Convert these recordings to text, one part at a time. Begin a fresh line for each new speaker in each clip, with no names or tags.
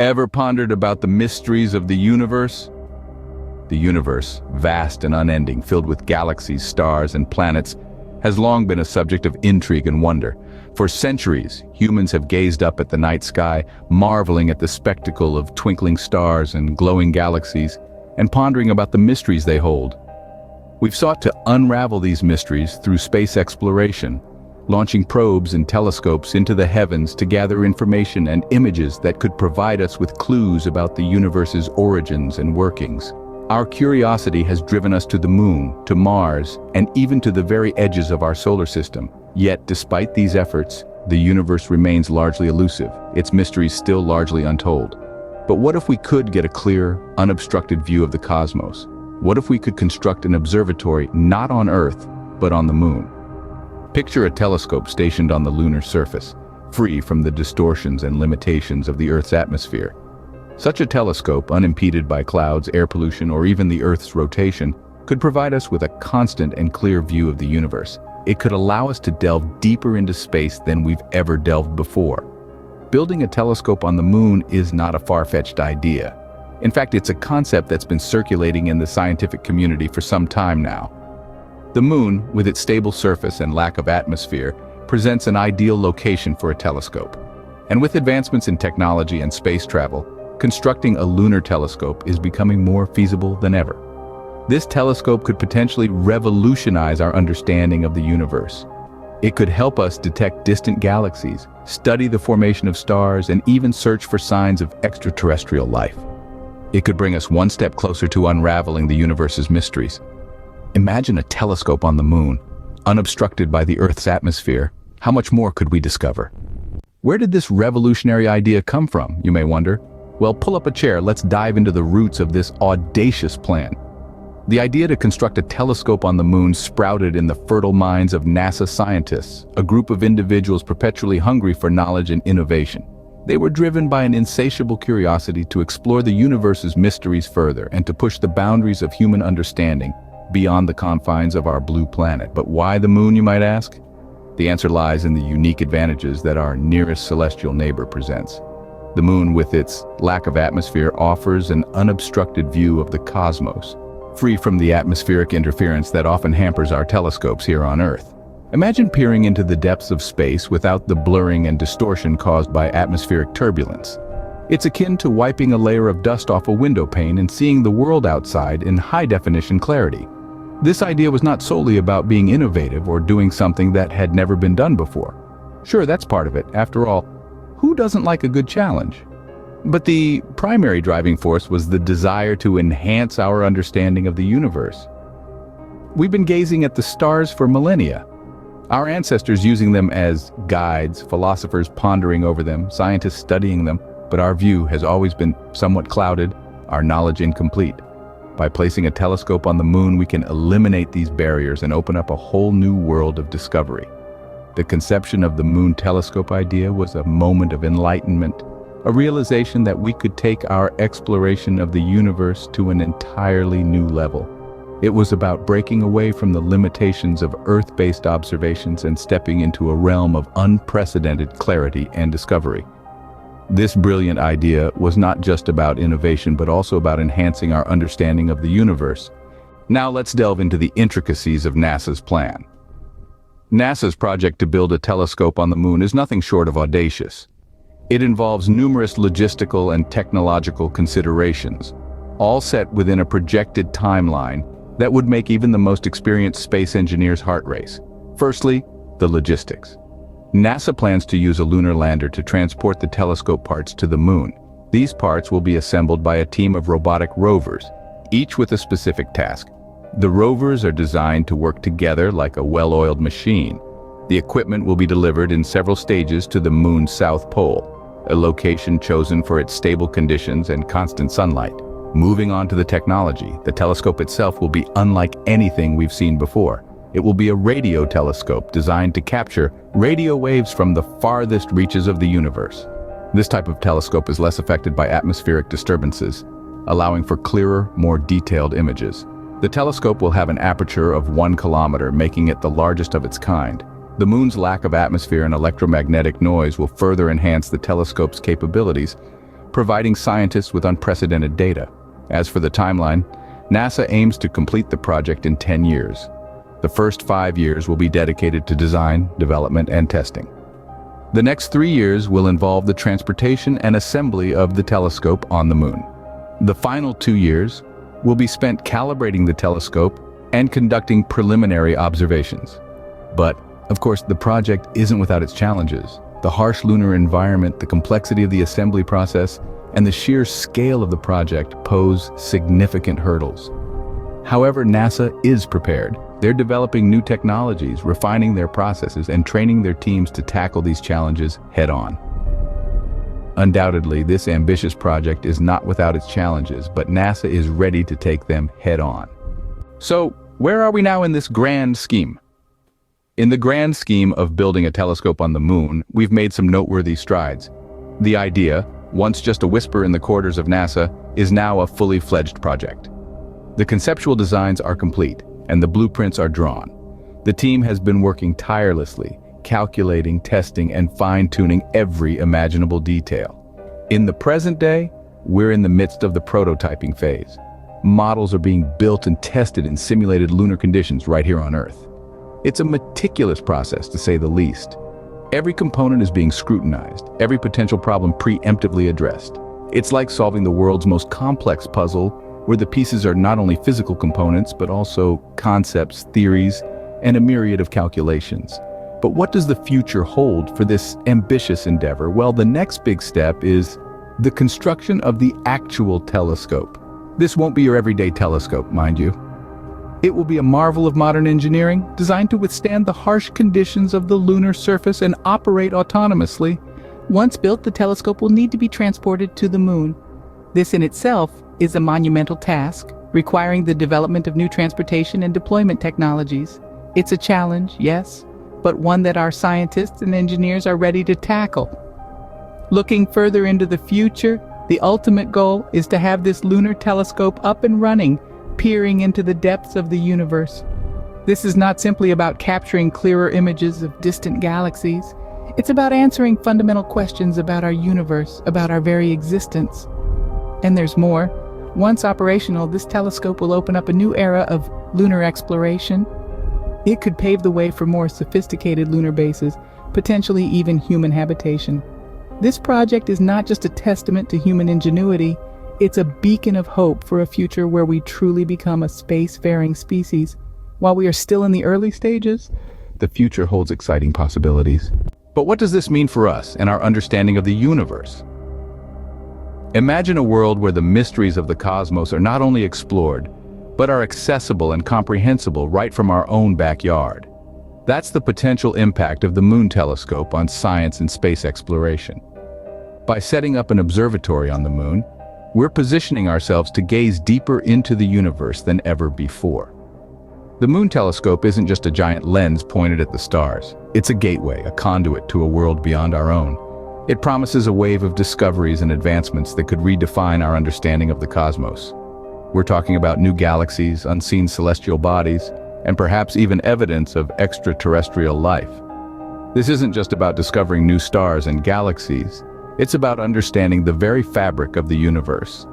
Ever pondered about the mysteries of the universe? The universe, vast and unending, filled with galaxies, stars, and planets, has long been a subject of intrigue and wonder. For centuries, humans have gazed up at the night sky, marveling at the spectacle of twinkling stars and glowing galaxies, and pondering about the mysteries they hold. We've sought to unravel these mysteries through space exploration, launching probes and telescopes into the heavens to gather information and images that could provide us with clues about the universe's origins and workings. Our curiosity has driven us to the moon, to Mars, and even to the very edges of our solar system. Yet, despite these efforts, the universe remains largely elusive, its mysteries still largely untold. But what if we could get a clear, unobstructed view of the cosmos? What if we could construct an observatory not on Earth, but on the moon? Picture a telescope stationed on the lunar surface, free from the distortions and limitations of the Earth's atmosphere. Such a telescope, unimpeded by clouds, air pollution, or even the Earth's rotation, could provide us with a constant and clear view of the universe. It could allow us to delve deeper into space than we've ever delved before. Building a telescope on the moon is not a far-fetched idea. In fact, it's a concept that's been circulating in the scientific community for some time now. The moon, with its stable surface and lack of atmosphere, presents an ideal location for a telescope. And with advancements in technology and space travel, constructing a lunar telescope is becoming more feasible than ever. This telescope could potentially revolutionize our understanding of the universe. It could help us detect distant galaxies, study the formation of stars, and even search for signs of extraterrestrial life. It could bring us one step closer to unraveling the universe's mysteries. Imagine a telescope on the moon, unobstructed by the Earth's atmosphere. How much more could we discover? Where did this revolutionary idea come from, you may wonder? Well, pull up a chair, let's dive into the roots of this audacious plan. The idea to construct a telescope on the moon sprouted in the fertile minds of NASA scientists, a group of individuals perpetually hungry for knowledge and innovation. They were driven by an insatiable curiosity to explore the universe's mysteries further and to push the boundaries of human understanding beyond the confines of our blue planet. But why the moon, you might ask? The answer lies in the unique advantages that our nearest celestial neighbor presents. The moon, with its lack of atmosphere, offers an unobstructed view of the cosmos, free from the atmospheric interference that often hampers our telescopes here on Earth. Imagine peering into the depths of space without the blurring and distortion caused by atmospheric turbulence. It's akin to wiping a layer of dust off a window pane and seeing the world outside in high-definition clarity. This idea was not solely about being innovative or doing something that had never been done before. Sure, that's part of it. After all, who doesn't like a good challenge? But the primary driving force was the desire to enhance our understanding of the universe. We've been gazing at the stars for millennia. Our ancestors using them as guides, philosophers pondering over them, scientists studying them, but our view has always been somewhat clouded, our knowledge incomplete. By placing a telescope on the moon, we can eliminate these barriers and open up a whole new world of discovery. The conception of the moon telescope idea was a moment of enlightenment, a realization that we could take our exploration of the universe to an entirely new level. It was about breaking away from the limitations of Earth-based observations and stepping into a realm of unprecedented clarity and discovery. This brilliant idea was not just about innovation, but also about enhancing our understanding of the universe. Now let's delve into the intricacies of NASA's plan. NASA's project to build a telescope on the moon is nothing short of audacious. It involves numerous logistical and technological considerations, all set within a projected timeline that would make even the most experienced space engineers heart race. Firstly, the logistics. NASA plans to use a lunar lander to transport the telescope parts to the moon. These parts will be assembled by a team of robotic rovers, each with a specific task. The rovers are designed to work together like a well-oiled machine. The equipment will be delivered in several stages to the moon's south pole, a location chosen for its stable conditions and constant sunlight. Moving on to the technology, the telescope itself will be unlike anything we've seen before. It will be a radio telescope designed to capture radio waves from the farthest reaches of the universe. This type of telescope is less affected by atmospheric disturbances, allowing for clearer, more detailed images. The telescope will have an aperture of 1 kilometer, making it the largest of its kind. The moon's lack of atmosphere and electromagnetic noise will further enhance the telescope's capabilities, providing scientists with unprecedented data. As for the timeline, NASA aims to complete the project in 10 years. The first 5 years will be dedicated to design, development, and testing. The next 3 years will involve the transportation and assembly of the telescope on the moon. The final 2 years will be spent calibrating the telescope and conducting preliminary observations. But, of course, the project isn't without its challenges. The harsh lunar environment, the complexity of the assembly process, and the sheer scale of the project pose significant hurdles. However, NASA is prepared. They're developing new technologies, refining their processes, and training their teams to tackle these challenges head-on. Undoubtedly, this ambitious project is not without its challenges, but NASA is ready to take them head-on. So, where are we now in this grand scheme? In the grand scheme of building a telescope on the moon, we've made some noteworthy strides. The idea, once just a whisper in the quarters of NASA, is now a fully fledged project. The conceptual designs are complete, and the blueprints are drawn. The team has been working tirelessly, calculating, testing, and fine-tuning every imaginable detail. In the present day, we're in the midst of the prototyping phase. Models are being built and tested in simulated lunar conditions right here on Earth. It's a meticulous process, to say the least. Every component is being scrutinized, every potential problem preemptively addressed. It's like solving the world's most complex puzzle, where the pieces are not only physical components, but also concepts, theories, and a myriad of calculations. But what does the future hold for this ambitious endeavor? Well, the next big step is the construction of the actual telescope. This won't be your everyday telescope, mind you. It will be a marvel of modern engineering, designed to withstand the harsh conditions of the lunar surface and operate autonomously.
Once built, the telescope will need to be transported to the moon. This in itself is a monumental task, requiring the development of new transportation and deployment technologies. It's a challenge, yes, but one that our scientists and engineers are ready to tackle. Looking further into the future, the ultimate goal is to have this lunar telescope up and running, peering into the depths of the universe. This is not simply about capturing clearer images of distant galaxies. It's about answering fundamental questions about our universe, about our very existence. And there's more. Once operational, this telescope will open up a new era of lunar exploration. It could pave the way for more sophisticated lunar bases, potentially even human habitation. This project is not just a testament to human ingenuity, it's a beacon of hope for a future where we truly become a space-faring species. While we are still in the early stages,
the future holds exciting possibilities. But what does this mean for us and our understanding of the universe? Imagine a world where the mysteries of the cosmos are not only explored, but are accessible and comprehensible right from our own backyard. That's the potential impact of the Moon Telescope on science and space exploration. By setting up an observatory on the moon, we're positioning ourselves to gaze deeper into the universe than ever before. The Moon Telescope isn't just a giant lens pointed at the stars. It's a gateway, a conduit to a world beyond our own. It promises a wave of discoveries and advancements that could redefine our understanding of the cosmos. We're talking about new galaxies, unseen celestial bodies, and perhaps even evidence of extraterrestrial life. This isn't just about discovering new stars and galaxies. It's about understanding the very fabric of the universe.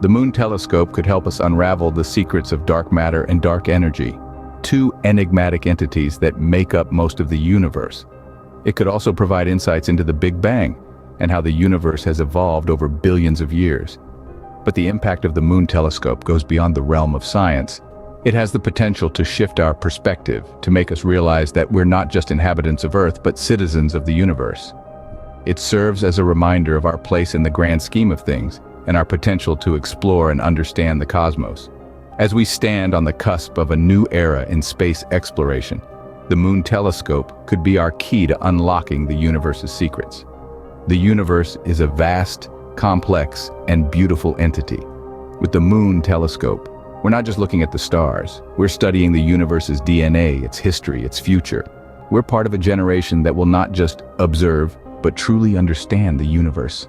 The Moon Telescope could help us unravel the secrets of dark matter and dark energy, two enigmatic entities that make up most of the universe. It could also provide insights into the Big Bang and how the universe has evolved over billions of years. But the impact of the Moon Telescope goes beyond the realm of science. It has the potential to shift our perspective, to make us realize that we're not just inhabitants of Earth, but citizens of the universe. It serves as a reminder of our place in the grand scheme of things and our potential to explore and understand the cosmos. As we stand on the cusp of a new era in space exploration, the Moon Telescope could be our key to unlocking the universe's secrets. The universe is a vast, complex, and beautiful entity. With the Moon Telescope, we're not just looking at the stars. We're studying the universe's DNA, its history, its future. We're part of a generation that will not just observe, but truly understand the universe.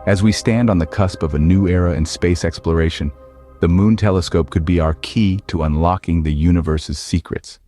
As we stand on the cusp of a new era in space exploration, the Moon Telescope could be our key to unlocking the universe's secrets.